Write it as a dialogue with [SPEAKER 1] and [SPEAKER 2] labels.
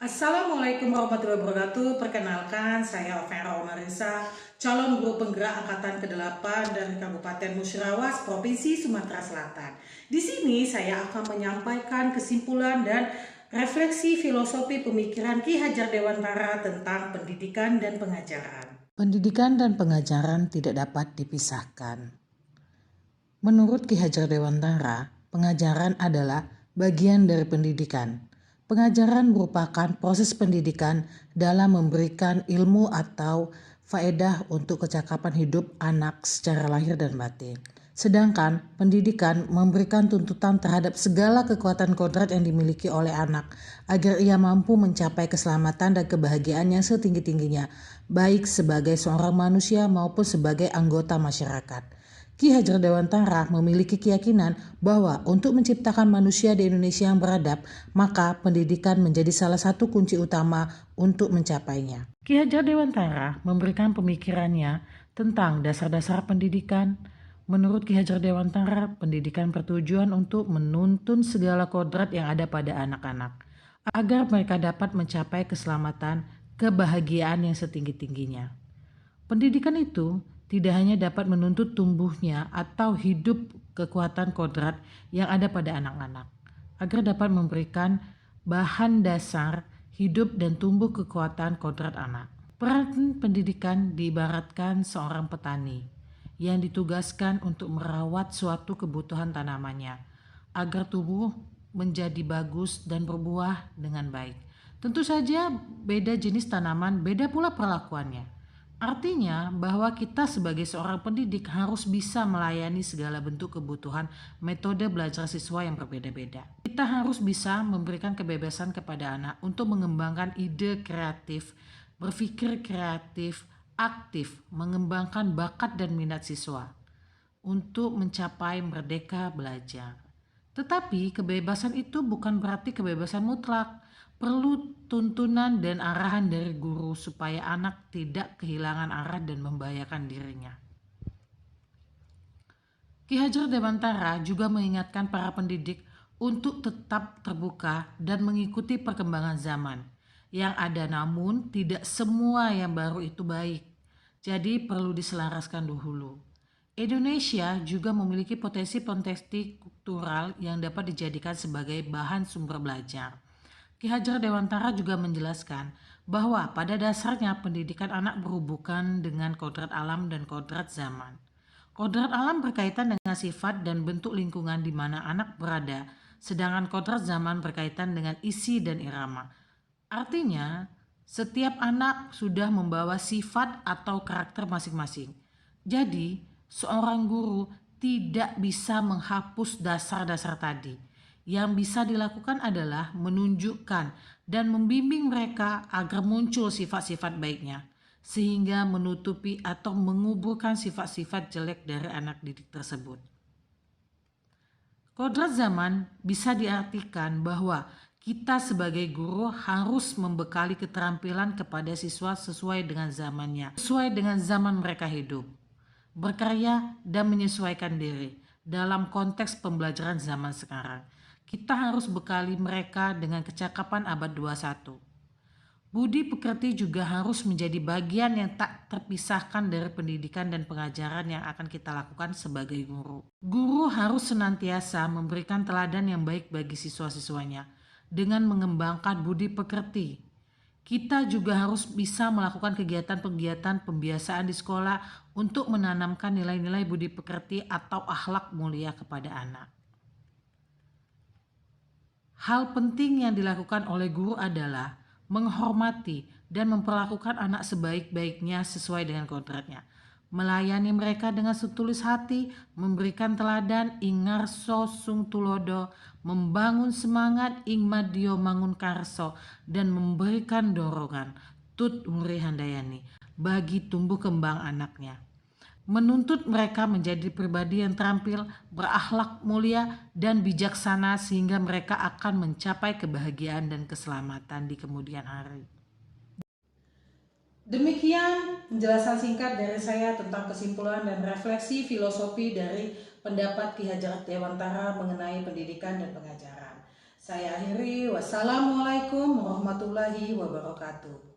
[SPEAKER 1] Assalamualaikum warahmatullahi wabarakatuh. Perkenalkan, saya Vera Omarisa, calon guru penggerak angkatan ke-8 dari Kabupaten Musirawas, Provinsi Sumatera Selatan. Di sini saya akan menyampaikan kesimpulan dan refleksi filosofi pemikiran Ki Hajar Dewantara tentang pendidikan dan pengajaran.
[SPEAKER 2] Pendidikan dan pengajaran tidak dapat dipisahkan. Menurut Ki Hajar Dewantara, pengajaran adalah bagian dari pendidikan. Pengajaran merupakan proses pendidikan dalam memberikan ilmu atau faedah untuk kecakapan hidup anak secara lahir dan batin. Sedangkan pendidikan memberikan tuntutan terhadap segala kekuatan kodrat yang dimiliki oleh anak agar ia mampu mencapai keselamatan dan kebahagiaannya setinggi-tingginya, baik sebagai seorang manusia maupun sebagai anggota masyarakat. Ki Hajar Dewantara memiliki keyakinan bahwa untuk menciptakan manusia di Indonesia yang beradab, maka pendidikan menjadi salah satu kunci utama untuk mencapainya. Ki Hajar Dewantara memberikan pemikirannya tentang dasar-dasar pendidikan. Menurut Ki Hajar Dewantara, pendidikan bertujuan untuk menuntun segala kodrat yang ada pada anak-anak, agar mereka dapat mencapai keselamatan, kebahagiaan yang setinggi-tingginya. Pendidikan itu tidak hanya dapat menuntut tumbuhnya atau hidup kekuatan kodrat yang ada pada anak-anak, agar dapat memberikan bahan dasar hidup dan tumbuh kekuatan kodrat anak. Peran pendidikan diibaratkan seorang petani yang ditugaskan untuk merawat suatu kebutuhan tanamannya, agar tumbuh menjadi bagus dan berbuah dengan baik. Tentu saja beda jenis tanaman, beda pula perlakuannya. Artinya bahwa kita sebagai seorang pendidik harus bisa melayani segala bentuk kebutuhan metode belajar siswa yang berbeda-beda. Kita harus bisa memberikan kebebasan kepada anak untuk mengembangkan ide kreatif, berpikir kreatif, aktif, mengembangkan bakat dan minat siswa untuk mencapai merdeka belajar. Tetapi kebebasan itu bukan berarti kebebasan mutlak. Perlu tuntunan dan arahan dari guru supaya anak tidak kehilangan arah dan membahayakan dirinya. Ki Hajar Dewantara juga mengingatkan para pendidik untuk tetap terbuka dan mengikuti perkembangan zaman yang ada, namun tidak semua yang baru itu baik. Jadi perlu diselaraskan dahulu. Indonesia juga memiliki potensi-potensi kultural yang dapat dijadikan sebagai bahan sumber belajar. Ki Hajar Dewantara juga menjelaskan bahwa pada dasarnya pendidikan anak berhubungan dengan kodrat alam dan kodrat zaman. Kodrat alam berkaitan dengan sifat dan bentuk lingkungan di mana anak berada, sedangkan kodrat zaman berkaitan dengan isi dan irama. Artinya, setiap anak sudah membawa sifat atau karakter masing-masing. Jadi, seorang guru tidak bisa menghapus dasar-dasar tadi. Yang bisa dilakukan adalah menunjukkan dan membimbing mereka agar muncul sifat-sifat baiknya, sehingga menutupi atau menguburkan sifat-sifat jelek dari anak didik tersebut. Kodrat zaman bisa diartikan bahwa kita sebagai guru harus membekali keterampilan kepada siswa sesuai dengan zamannya, sesuai dengan zaman mereka hidup, berkarya dan menyesuaikan diri dalam konteks pembelajaran zaman sekarang. Kita harus bekali mereka dengan kecakapan abad 21. Budi pekerti juga harus menjadi bagian yang tak terpisahkan dari pendidikan dan pengajaran yang akan kita lakukan sebagai guru. Guru harus senantiasa memberikan teladan yang baik bagi siswa-siswanya dengan mengembangkan budi pekerti. Kita juga harus bisa melakukan kegiatan-kegiatan pembiasaan di sekolah untuk menanamkan nilai-nilai budi pekerti atau akhlak mulia kepada anak. Hal penting yang dilakukan oleh guru adalah menghormati dan memperlakukan anak sebaik-baiknya sesuai dengan kodratnya. Melayani mereka dengan setulus hati, memberikan teladan ing ngarso sung tulodo, membangun semangat ing madyo mangun karso, dan memberikan dorongan tut muri handayani bagi tumbuh kembang anaknya. Menuntut mereka menjadi pribadi yang terampil, berakhlak mulia, dan bijaksana sehingga mereka akan mencapai kebahagiaan dan keselamatan di kemudian hari.
[SPEAKER 1] Demikian penjelasan singkat dari saya tentang kesimpulan dan refleksi filosofi dari pendapat Ki Hajar Dewantara mengenai pendidikan dan pengajaran. Saya akhiri, wassalamualaikum warahmatullahi wabarakatuh.